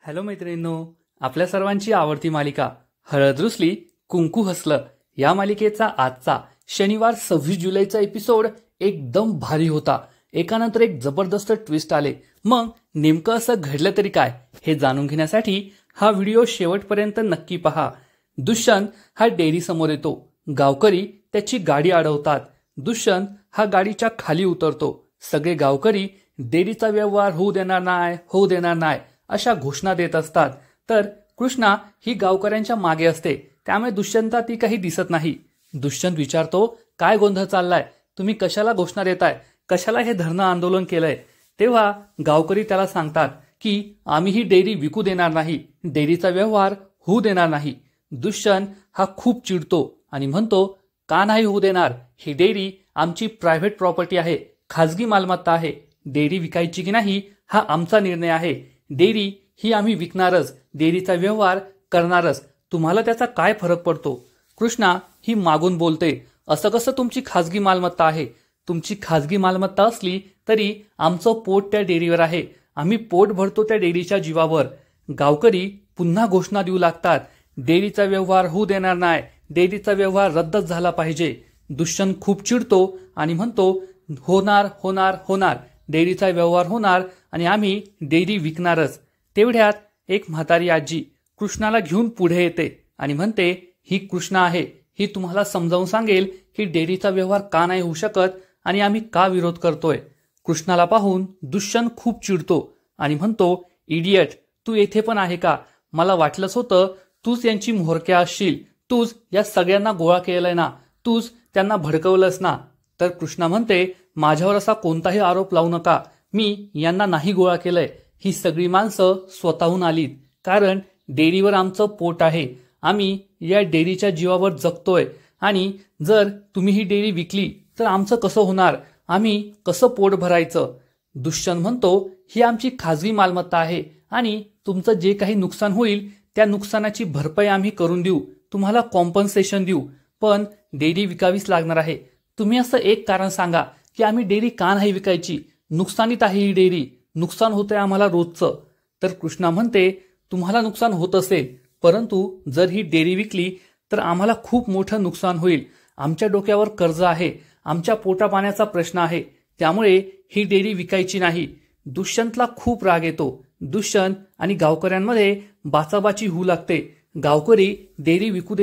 Hello मैत्रिणींनो, आपल्या सर्वांची आवडती मालिका हळद रुसली कुंकू हसलं या मालिकेचा आजचा शनिवार 26 जुलैचा एपिसोड एकदम भारी होता। एकानंतर एक जबरदस्त ट्विस्ट आले। मग नेमकं असं घडलं तरी काय हे जाणून घेण्यासाठी हा व्हिडिओ शेवटपर्यंत नक्की पहा। दुष्यंत हा डेअरी समोर येतो। गावकरी त्याची गाडी अडवतात। दुष्यंत हा गाडीच्या खाली उतरतो। सगळे गावकरी डेअरीचा व्यवहार होऊ देणार नाही अशा घोषणा देत असतात। तर कृष्णा ही गावकऱ्यांच्या मागे असते, त्यामुळे दुष्यंतला ती काही दिसत नाही। दुष्यंत विचारतो, काय गोंधळ चाललाय? तुम्ही कशाला घोषणा देताय? कशाला हे धरणं आंदोलन केलंय? तेव्हा गावकरी त्याला सांगतात की आम्ही ही डेअरी विकू देणार नाही, डेअरीचा व्यवहार होऊ देणार नाही। दुष्यंत हा खूप चिडतो आणि म्हणतो, का नाही होऊ देणार? ही डेअरी आमची प्रायव्हेट प्रॉपर्टी आहे, खाजगी मालमत्ता आहे। डेअरी विकायची की नाही हा आमचा निर्णय आहे। डेअरी ही आम्ही विकणारच, डेअरीचा व्यवहार करणारच। तुम्हाला त्याचा काय फरक पडतो? कृष्णा ही मागून बोलते, असं कसं तुमची खाजगी मालमत्ता आहे? तुमची खाजगी मालमत्ता असली तरी आमचं पोट त्या डेअरीवर आहे, आम्ही पोट भरतो त्या डेअरीच्या जीवावर। गावकरी पुन्हा घोषणा देऊ लागतात, डेअरीचा व्यवहार होऊ देणार नाही, डेअरीचा व्यवहार रद्दच झाला पाहिजे। दुष्यंत खूप चिडतो आणि म्हणतो, होणार, डेअरीचा व्यवहार होणार आणि आम्ही डेअरी विकणारच। तेवढ्यात एक म्हातारी आजी कृष्णाला घेऊन पुढे येते आणि म्हणते, ही कृष्णा आहे, ही तुम्हाला समजावून सांगेल की डेअरीचा व्यवहार का नाही होऊ शकत आणि आम्ही का विरोध करतोय। कृष्णाला पाहून दुष्यंत खूप चिडतो आणि म्हणतो, इडियट, तू येथे पण आहे का? मला वाटलंच होतं तूच यांची म्होरक्या असशील, तूच या सगळ्यांना गोळा केलाय ना, तूच त्यांना भडकवलंस ना। तर कृष्णा म्हणते, माझ्यावर असा कोणताही आरोप लावू नका, मी यांना नाही गोळा केलंय। ही सगळी माणसं स्वतःहून आलीत, कारण डेअरीवर आमचं पोट आहे, आम्ही या डेअरीच्या जीवावर जगतोय आणि जर तुम्ही ही डेअरी विकली तर आमचं कसं होणार? आम्ही कसं पोट भरायचं? दुष्यंत म्हणतो, ही आमची खाजगी मालमत्ता आहे आणि तुमचं जे काही नुकसान होईल त्या नुकसानाची भरपाई आम्ही करून देऊ, तुम्हाला कॉम्पन्सेशन देऊ, पण डेअरी विकावीच लागणार आहे। तुम्ही असं एक कारण सांगा की आम्ही डेअरी का नाही विकायची? नुकसानीत आहे ही डेअरी, नुकसान होतंय आम्हाला रोजचं। तर कृष्णा म्हणते, तुम्हाला नुकसान होत असेल, परंतु जर ही डेअरी विकली तर आम्हाला खूप मोठं नुकसान होईल। आमच्या डोक्यावर कर्ज आहे, आमच्या पोटा पाण्याचा प्रश्न आहे, त्यामुळे ही डेअरी विकायची नाही। दुष्यंतला खूप राग येतो। दुष्यंत आणि गावकऱ्यांमध्ये बाचाबाची होऊ लागते। गावकरी डेअरी विकू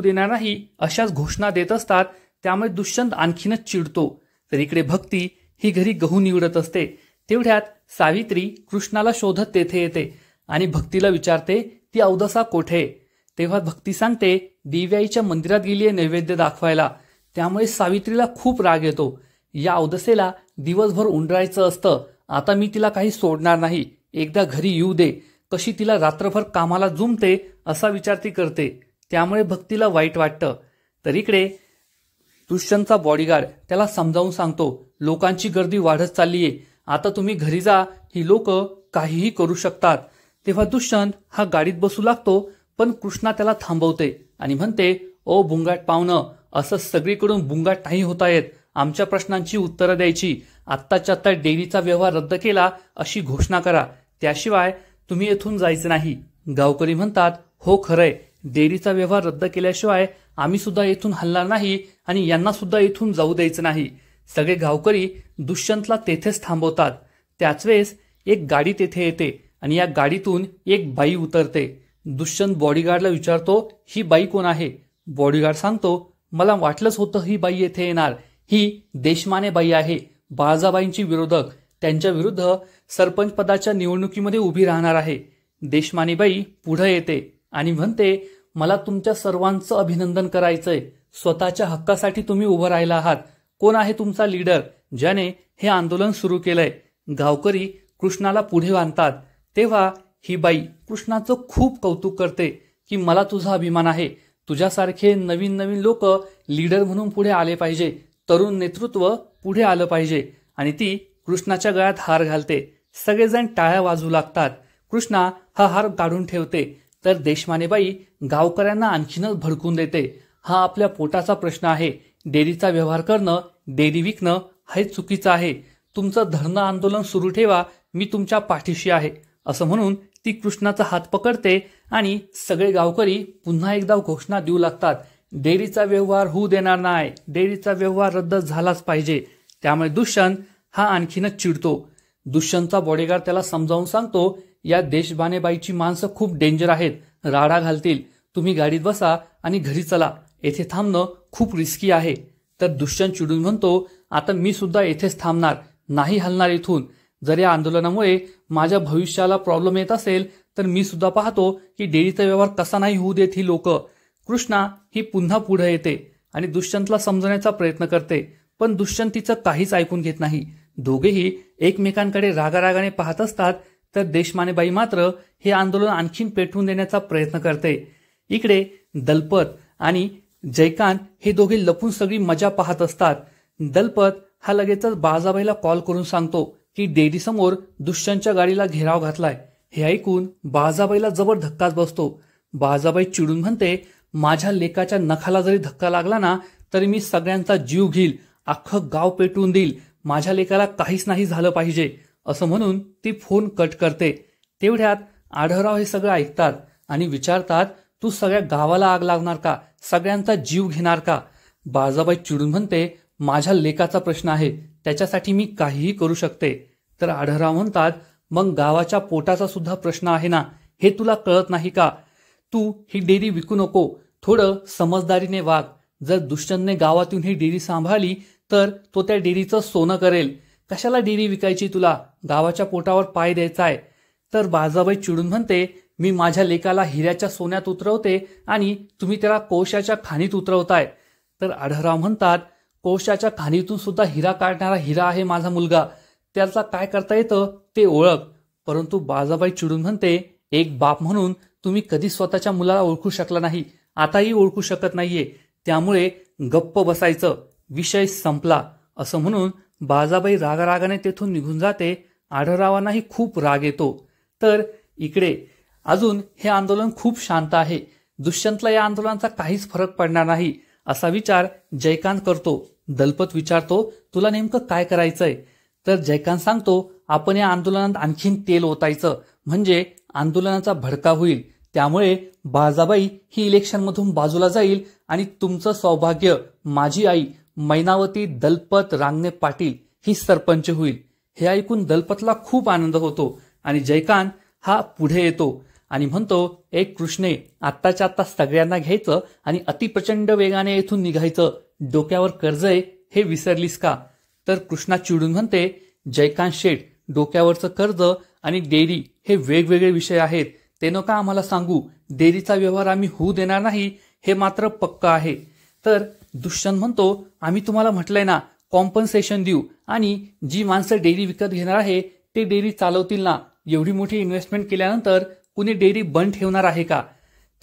देणार नाही अशाच घोषणा देत असतात, त्यामुळे दुष्यंत आणखीनच चिडतो। तर इकडे भक्ती ही घरी गहू निवडत असते। तेवढ्यात सावित्री कृष्णाला शोधत तेथे येते आणि भक्तीला विचारते, ती अवदसा कोठे? तेव्हा भक्ती सांगते, देवीआईच्या मंदिरात गेलीये नैवेद्य दाखवायला। त्यामुळे सावित्रीला खूप राग येतो। या अवदसेला दिवसभर उंडरायचं असतं, आता मी तिला काही सोडणार नाही, एकदा घरी येऊ दे, कशी तिला रात्रभर कामाला जुमते असा विचार ती करते। त्यामुळे भक्तीला वाईट वाटतं। तर इकडे दुष्यंतचा बॉडीगार्ड त्याला समजावून सांगतो, लोकांची गर्दी वाढत चाललीये, आता तुम्ही घरी जा, ही लोक काहीही करू शकतात। तेव्हा दुष्यंत हा गाडीत बसू लागतो, पण कृष्णा त्याला थांबवते आणि म्हणते, ओ बुंगाट पाहुणं, असं सगळीकडून बुंगाट नाही होता येत, आमच्या प्रश्नांची उत्तरं द्यायची। आत्ताच्या आत्ता डेअरीचा व्यवहार रद्द केला अशी घोषणा करा, त्याशिवाय तुम्ही येथून जायचं नाही। गावकरी म्हणतात, हो खरंय, डेअरीचा व्यवहार रद्द केल्याशिवाय आम्ही सुद्धा येथून हलणार नाही आणि यांना सुद्धा येथून जाऊ द्यायचं नाही। सगळे गावकरी दुष्यंतला तेथेच थांबवतात। त्याच वेळेस एक गाडी तेथे येते आणि या गाडीतून एक बाई उतरते। दुष्यंत बॉडीगार्डला विचारतो, ही बाई कोण आहे? बॉडीगार्ड सांगतो, मला वाटलंच होतं ही बाई येथे येणार, ही देशमाने बाई आहे, बाळजाबाईंची विरोधक, त्यांच्या विरुद्ध सरपंच पदाच्या निवडणुकीमध्ये उभी राहणार आहे। देशमाने बाई पुढे येते आणि म्हणते, मला तुमच्या सर्वांचं अभिनंदन करायचंय, स्वतःच्या हक्कासाठी तुम्ही उभं राहिला आहात। कोण आहे तुमचा लीडर, ज्याने हे आंदोलन सुरू केलंय? गावकरी कृष्णाला पुढे आणतात। तेव्हा ही बाई कृष्णाचं खूप कौतुक करते की मला तुझा अभिमान आहे, तुझ्यासारखे नवीन लोक लीडर म्हणून पुढे आले पाहिजे, तरुण नेतृत्व पुढे आलं पाहिजे। आणि ती कृष्णाच्या गळ्यात हार घालते। सगळेजण टाळ्या वाजवू लागतात। कृष्णा हा हार काढून ठेवते, तर देशमानेबाई गावकऱ्यांना आणखीनच भडकून देते, हा आपल्या पोटाचा प्रश्न आहे, डेअरीचा व्यवहार करणं, डेअरी विकणं हे चुकीचं आहे, तुमचं धरणं आंदोलन सुरू ठेवा, मी तुमच्या पाठीशी आहे, असं म्हणून ती कृष्णाचा हात पकडते आणि सगळे गावकरी पुन्हा एकदा घोषणा देऊ लागतात, डेअरीचा व्यवहार होऊ देणार नाही, डेअरीचा व्यवहार रद्द झालाच पाहिजे. त्यामुळे दुष्यंत हा आणखीनच चिडतो. दुष्यंतचा बॉडीगार्ड त्याला समजावून सांगतो, या देशबानेबाईची माणसं खूप डेंजर आहेत, राडा घालतील, तुम्ही गाडीत बसा आणि घरी चला, येथे थांबणं खूप रिस्की आहे. तर दुष्यंत चिडून म्हणतो, आता मी सुद्धा येथेच थांबणार, नाही हलणार इथून. जर या आंदोलनामुळे माझ्या भविष्याला प्रॉब्लेम येत असेल तर मी सुद्धा पाहतो की डेअरीचा व्यवहार कसा नाही होऊ देत ही लोक. कृष्णा ही पुन्हा पुढे येते आणि दुष्यंतला समजण्याचा प्रयत्न करते, पण दुष्यंत तिचं काहीच ऐकून घेत नाही. दोघेही एकमेकांकडे रागारागाने पाहत असतात. तर देशमानेबाई मात्र हे आंदोलन आणखीन पेटवून देण्याचा प्रयत्न करते. इकडे दलपत आणि जयकांत हे दोघे लपून सगळी मजा पाहत असतात. दलपत हा लगेचच बाळासाहेबाईला कॉल करून सांगतो की डेअरीसमोर दुष्यंतच्या गाडीला घेराव घातलाय. हे ऐकून बाळासाहेबाईला जबर धक्काच बसतो. बाळासाहेबाई चिडून म्हणते, माझ्या लेकाच्या नखाला जरी धक्का लागला ना तरी मी सगळ्यांचा जीव घेईल, अख्खं गाव पेटवून देईल, माझ्या लेकाला काहीच नाही झालं पाहिजे, असं म्हणून ती फोन कट करते. तेवढ्यात आढळराव हे सगळं ऐकतात आणि विचारतात, तू सगळ्या गावाला आग लावणार का, सगळ्यांचा जीव घेणार का? बाळासाहेबाई चिडून म्हणते, माझ्या लेकाचा प्रश्न आहे, त्याच्यासाठी मी काहीही करू शकते. तर आढळराव म्हणतात, मग गावाच्या पोटाचा सुद्धा प्रश्न आहे ना, हे तुला कळत नाही का? तू ही डेअरी विकू नको, थोडं समजदारीने वाग. जर दुष्यंतने गावातून ही डेअरी सांभाळली तर तो त्या डेअरीचं सोनं करेल. कशाला डेअरी विकायची तुला, गावाच्या पोटावर पाय द्यायचाय. तर बाळासाहेबाई चिडून म्हणते, मी माझ्या लेकाला हिऱ्याच्या सोन्यात उतरवते आणि तुम्ही त्याला कोळशाच्या खाणीत उतरवताय. तर आढळराव म्हणतात, कोळशाच्या खाणीतून सुद्धा हिरा काढणारा हिरा आहे माझा मुलगा, त्याला काय करता येतं ते ओळख. परंतु बाळासाहेबाई चिडून म्हणते, एक बाप म्हणून तुम्ही कधी स्वतःच्या मुलाला ओळखू शकला नाही, आताही ओळखू शकत नाहीये, त्यामुळे गप्प बसायचं, विषय संपला. असं म्हणून बाळासाहेबाई रागारागाने तेथून निघून जाते. आढळरावांनाही खूप राग येतो. तर इकडे अजून हे आंदोलन खूप शांत आहे. दुष्यंतला या आंदोलनाचा काहीच फरक पडणार नाही असा विचार जयकांत करतो. दलपत विचारतो, तुला नेमकं काय करायचंय? तर जयकांत सांगतो, आपण या आंदोलनात आणखीन तेल ओतायचं, म्हणजे आंदोलनाचा भडका होईल, त्यामुळे बाळासाहेबाई ही इलेक्शनमधून बाजूला जाईल आणि तुमचं सौभाग्य माझी आई मैनावती दलपत रांगणे पाटील ही सरपंच होईल. हे ऐकून दलपतला खूप आनंद होतो आणि जयकांत हा पुढे येतो आणि म्हणतो, एक कृष्णे, आत्ताच्या आत्ता सगळ्यांना घ्यायचं आणि अतिप्रचंड वेगाने येथून निघायचं, डोक्यावर कर्ज आहे हे विसरलीस का? तर कृष्णा चिडून म्हणते, जयकांत शेठ, डोक्यावरचं कर्ज आणि डेअरी हे वेगवेगळे विषय आहेत, ते नका आम्हाला सांगू, डेअरीचा व्यवहार आम्ही होऊ देणार नाही, हे मात्र पक्का आहे. तर दुष्यंत म्हणतो, आम्ही तुम्हाला म्हटलंय ना, कॉम्पन्सेशन देऊ आणि जी माणसं डेअरी विकत घेणार आहे ते डेअरी चालवतील ना, एवढी मोठी इन्व्हेस्टमेंट केल्यानंतर कुणी डेअरी बंद ठेवणार आहे का?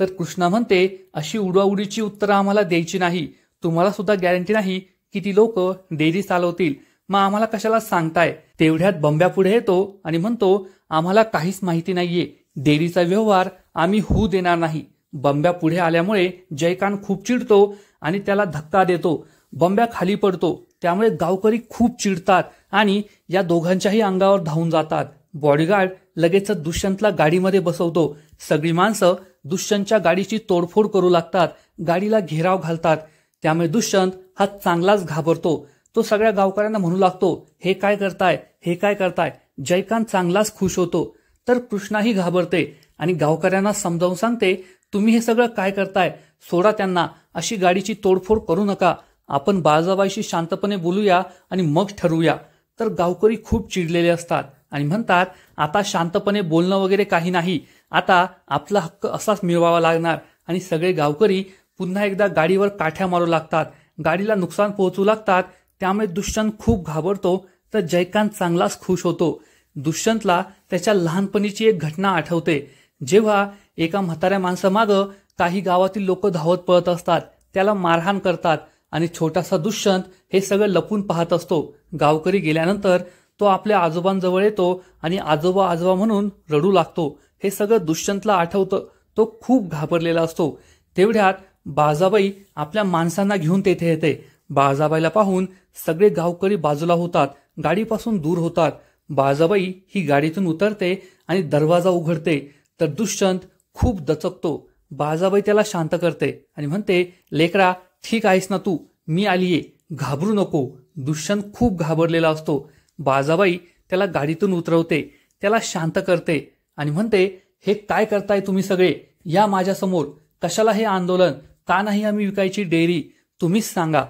तर कृष्णा म्हणते, अशी उडवाउडीची उत्तरं आम्हाला द्यायची नाही, तुम्हाला सुद्धा गॅरंटी नाही की ती लोक डेअरी चालवतील, मग आम्हाला कशाला सांगताय? तेवढ्यात बंब्या पुढे येतो आणि म्हणतो, आम्हाला काहीच माहिती नाहीये, डेअरीचा व्यवहार आम्ही होऊ देणार नाही. बंब्या पुढे आल्यामुळे जयकांत खूप चिडतो आणि त्याला धक्का देतो. बंब्या खाली पडतो, त्यामुळे गावकरी खूप चिडतात आणि या दोघांच्याही अंगावर धावून जातात. बॉडीगार्ड लगेचच दुष्यंतला गाडीमध्ये बसवतो. सगळी माणसं दुष्यंतच्या गाडीची तोडफोड करू लागतात, गाडीला घेराव घालतात. त्यामुळे दुष्यंत हा चांगलाच घाबरतो. तो सगळ्या गावकऱ्यांना म्हणू लागतो, हे काय करताय, हे काय करताय? जयकांत चांगलाच खुश होतो. तर कृष्णाही घाबरते आणि गावकऱ्यांना समजावून सांगते, तुम्ही हे सगळं काय करताय, सोडा त्यांना, अशी गाडीची तोडफोड करू नका, आपण बाळासाहेबाईशी शांतपणे बोलूया आणि मग ठरवूया. तर गावकरी खूप चिडलेले असतात आणि म्हणतात, आता शांतपणे बोलणं वगैरे काही नाही, आता आपला हक्क असाच मिळवावा लागणार. आणि सगळे गावकरी पुन्हा एकदा गाडीवर काठ्या मारू लागतात, गाडीला नुकसान पोहोचू लागतात. त्यामुळे दुष्यंत खूप घाबरतो. तर जयकांत चांगलाच खुश होतो. दुष्यंतला त्याच्या लहानपणीची एक घटना आठवते, जेव्हा एका म्हाताऱ्या माणसामागं काही गावातील लोक धावत पळत असतात, त्याला मारहाण करतात आणि छोटासा दुष्यंत हे सगळं लपून पाहत असतो. गावकरी गेल्यानंतर तो आपल्या आजोबांजवळ येतो आणि आजोबा आजोबा म्हणून रडू लागतो. हे सगळं दुष्यंतला आठवतं. तो खूप घाबरलेला असतो. तेवढ्यात बाळासाहेबाई आपल्या माणसांना घेऊन तेथे येते. बाळासाहेबाईला पाहून सगळे गावकरी बाजूला होतात, गाडीपासून दूर होतात. बाळजाबाई ही गाडीतून उतरते आणि दरवाजा उघडते तर दुष्यंत खूप दचकतो. बाळजाबाई त्याला शांत करते आणि म्हणते, लेकरा ठीक आहेस ना तू, मी आलीये, घाबरू नको. दुष्यंत खूप घाबरलेला असतो. बाळजाबाई त्याला गाडीतून उतरवते, त्याला शांत करते आणि म्हणते, हे काय करताय तुम्ही सगळे, या माझ्यासमोर, कशाला हे आंदोलन, का नाही आम्ही विकायची डेअरी, तुम्हीच सांगा.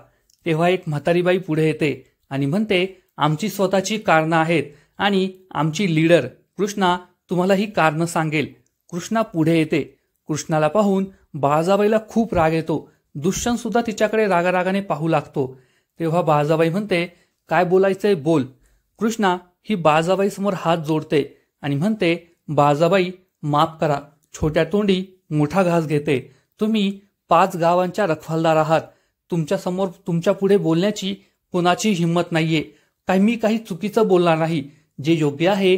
तेव्हा एक म्हातारीबाई पुढे येते आणि म्हणते, आमची स्वतःची कारणं आहेत आणि आमची लीडर कृष्णा तुम्हाला ही कारणं सांगेल. कृष्णा पुढे येते. कृष्णाला पाहून बाळजाबाईला खूप राग येतो. दुष्यंत सुद्धा तिच्याकडे रागारागाने पाहू लागतो. तेव्हा बाळजाबाई म्हणते, काय बोलायचंय बोल. कृष्णा ही बाळजाबाई समोर हात जोडते आणि म्हणते, बाळजाबाई माफ करा, छोट्या तोंडी मोठा घास घेते. तुम्ही 5 गावांच्या रखवालदार आहात. तुमच्यासमोर तुमच्या पुढे बोलण्याची कोणाची हिंमत नाहीये. मी काही चुकीचं बोलणार नाही, जे योग्य आहे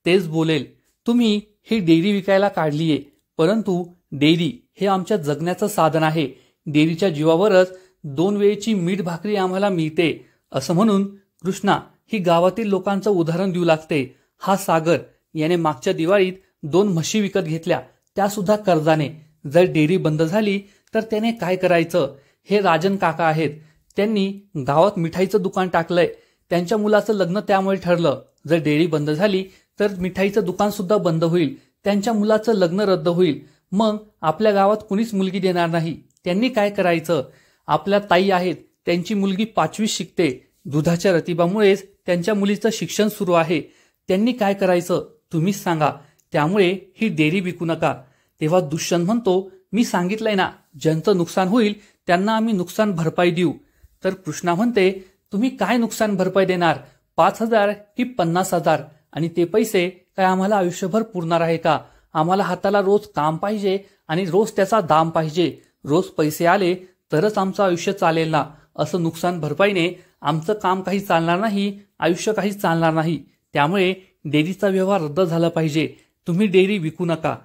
तेच बोलेल. तुम्ही ही डेअरी विकायला काढलीये, परंतु डेअरी हे आमच्या जगण्याचं साधन आहे. डेअरीच्या जीवावरच 2 वेळेची मीठ भाकरी आम्हाला मिळते. असं म्हणून कृष्णा ही गावातील लोकांचं उदाहरण देऊ लागते. हा सागर याने मागच्या दिवाळीत 2 म्हशी विकत घेतल्या, त्या सुद्धा कर्जाने. जर डेअरी बंद झाली तर त्याने काय करायचं. हे राजन काका आहेत, त्यांनी गावात मिठाईचं दुकान टाकलंय. त्यांच्या मुलाचं लग्न त्यामुळे ठरलं. जर डेअरी बंद झाली तर मिठाईचं दुकान सुद्धा बंद होईल, त्यांच्या मुलाचं लग्न रद्द होईल. मग आपल्या गावात कुणीच मुलगी देणार नाही. त्यांनी काय करायचं. आपल्या ताई आहेत, त्यांची मुलगी 5वीत शिकते. दुधाच्या रतिबामुळेच त्यांच्या मुलीचं शिक्षण सुरू आहे. त्यांनी काय करायचं तुम्हीच सांगा. त्यामुळे ही डेअरी विकू नका. तेव्हा दुष्यंत म्हणतो, मी सांगितलंय ना, ज्यांचं नुकसान होईल त्यांना आम्ही नुकसान भरपाई देऊ. तर कृष्णा म्हणते, तुम्ही काय नुकसान भरपाई देणार, 5,000 की 50,000, आणि ते पैसे काय आम्हाला आयुष्यभर पुरणार आहे का. आम्हाला हाताला रोज काम पाहिजे आणि रोज त्याचा दाम पाहिजे. रोज पैसे आले तरच आमचं आयुष्य चालेल ना. असं नुकसान भरपाईने आमचं काम काही चालणार नाही, आयुष्य काही चालणार नाही. त्यामुळे डेअरीचा व्यवहार रद्द झाला पाहिजे. तुम्ही डेअरी विकू नका.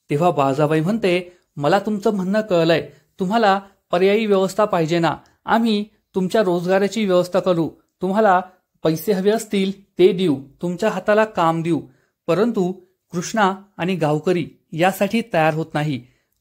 तेव्हा बाळजाबाई म्हणते, मला तुमचं म्हणणं कळलंय. तुम्हाला पर्यायी व्यवस्था पाहिजे ना. आम्ही तुमच्या रोजगाराची व्यवस्था करू. तुम्हाला पैसे हवे असतील ते देऊ, तुमच्या हाताला काम देऊ. परंतु कृष्णा आणि गावकरी यासाठी तयार होत नाही.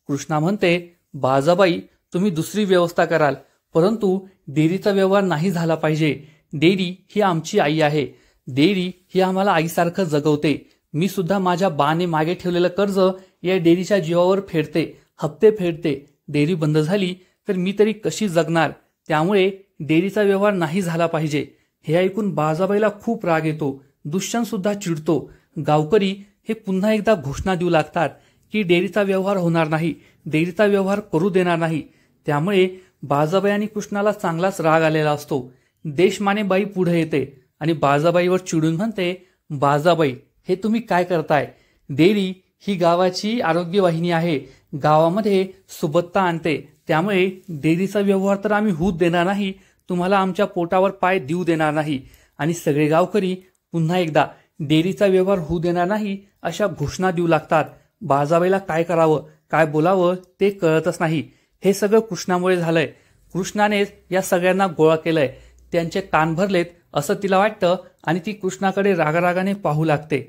कृष्णा म्हणते, बाळजाबाई तुम्ही दुसरी व्यवस्था कराल, परंतु डेअरीचा व्यवहार नाही झाला पाहिजे. डेअरी ही आमची आई आहे. डेअरी ही आम्हाला आईसारखं जगवते. मी सुद्धा माझ्या बाने मागे ठेवलेलं कर्ज या डेअरीच्या जीवावर फेडते, हप्ते फेडते. डेअरी बंद झाली तर मी तरी कशी जगणार. त्यामुळे डेअरीचा व्यवहार नाही झाला पाहिजे. हे ऐकून बाळजाबाईला खूप राग येतो. दुष्यंत सुद्धा चिडतो. गावकरी हे पुन्हा एकदा घोषणा देऊ लागतात की डेअरीचा व्यवहार होणार नाही, डेअरीचा व्यवहार करू देणार नाही. त्यामुळे बाळजाबाई आणि कृष्णाला चांगलाच राग आलेला असतो. देशमानेबाई पुढे येते आणि बाळजाबाईवर चिडून म्हणते, बाळजाबाई हे तुम्ही काय करताय. डेअरी ही गावाची आरोग्यवाहिनी आहे, गावामध्ये सुबत्ता आणते. त्यामुळे डेअरीचा व्यवहार तर आम्ही होऊ देणार नाही, तुम्हाला आमच्या पोटावर पाय देऊ देणार नाही. आणि सगळे गावकरी पुन्हा एकदा डेअरीचा व्यवहार होऊ देणार नाही अशा घोषणा देऊ लागतात. बाळजाबाईला काय करावं, काय बोलावं ते कळतच नाही. हे सगळं कृष्णामुळे झालंय. कृष्णानेच या सगळ्यांना गोळा केलंय. त्यांचे कान भरलेत असं तिला वाटतं आणि ती कृष्णाकडे रागारागाने पाहू लागते.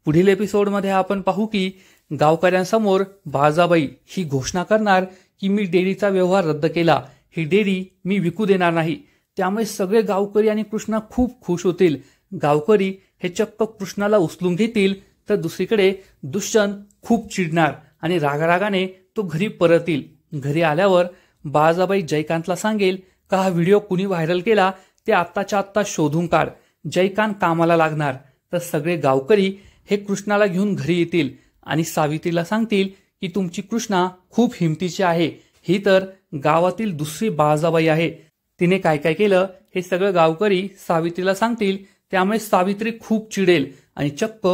पुढील एपिसोडमध्ये आपण पाहू की गावकऱ्यांसमोर बाळजाबाई ही घोषणा करणार की मी डेअरीचा व्यवहार रद्द केला, ही डेअरी मी विकू देणार नाही. त्यामुळे सगळे गावकरी आणि कृष्णा खूप खुश होतील. गावकरी हे चक्क कृष्णाला उचलून घेतील, तर दुसरीकडे दुष्यंत खूप चिडणार आणि रागारागाने तो घरी परत येईल. घरी आल्यावर बाळजाबाई जयकांतला सांगेल का हा व्हिडिओ कुणी व्हायरल केला ते आत्ताच्या आत्ता शोधून काढ. जयकांत कामाला लागणार. तर सगळे गावकरी हे कृष्णाला घेऊन घरी येतील आणि सावित्रीला सांगतील की तुमची कृष्णा खूप हिमतीची आहे, ही तर गावातील दुसरी बाळजाबाई आहे. तिने काय काय केलं हे सगळं गावकरी सावित्रीला सांगतील. त्यामुळे सावित्री खूप चिडेल आणि चक्क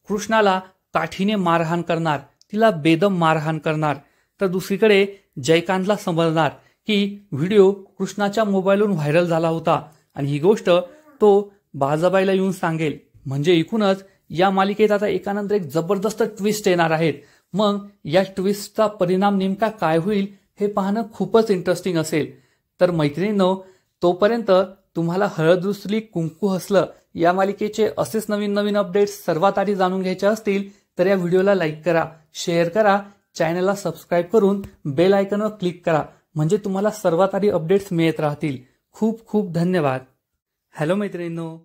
कृष्णाला काठीने मारहाण करणार, तिला बेदम मारहाण करणार. तर दुसरीकडे जयकांतला समजणार की व्हिडिओ कृष्णाच्या मोबाईलवरून व्हायरल झाला होता आणि ही गोष्ट तो बाळजाबाईला येऊन सांगेल. म्हणजे एकूणच या मालिकेत आता एकानंतर एक जबरदस्त ट्विस्ट येणार आहेत. मग या ट्विस्टचा परिणाम नेमका काय होईल हे पाहणं खूपच इंटरेस्टिंग असेल. तर मैत्रिणींनो, तोपर्यंत तुम्हाला हळद रुसली कुंकू हसलं या मालिकेचे असेच नवीन नवीन अपडेट्स सर्वात आधी जाणून घ्यायचे असतील तर या व्हिडिओला लाईक करा, शेअर करा, चॅनलला सबस्क्राईब करून बेल आयकॉनवर क्लिक करा, म्हणजे तुम्हाला सर्वात आधी अपडेट्स मिळत राहतील. खूप खूप धन्यवाद. हॅलो मैत्रिणींनो,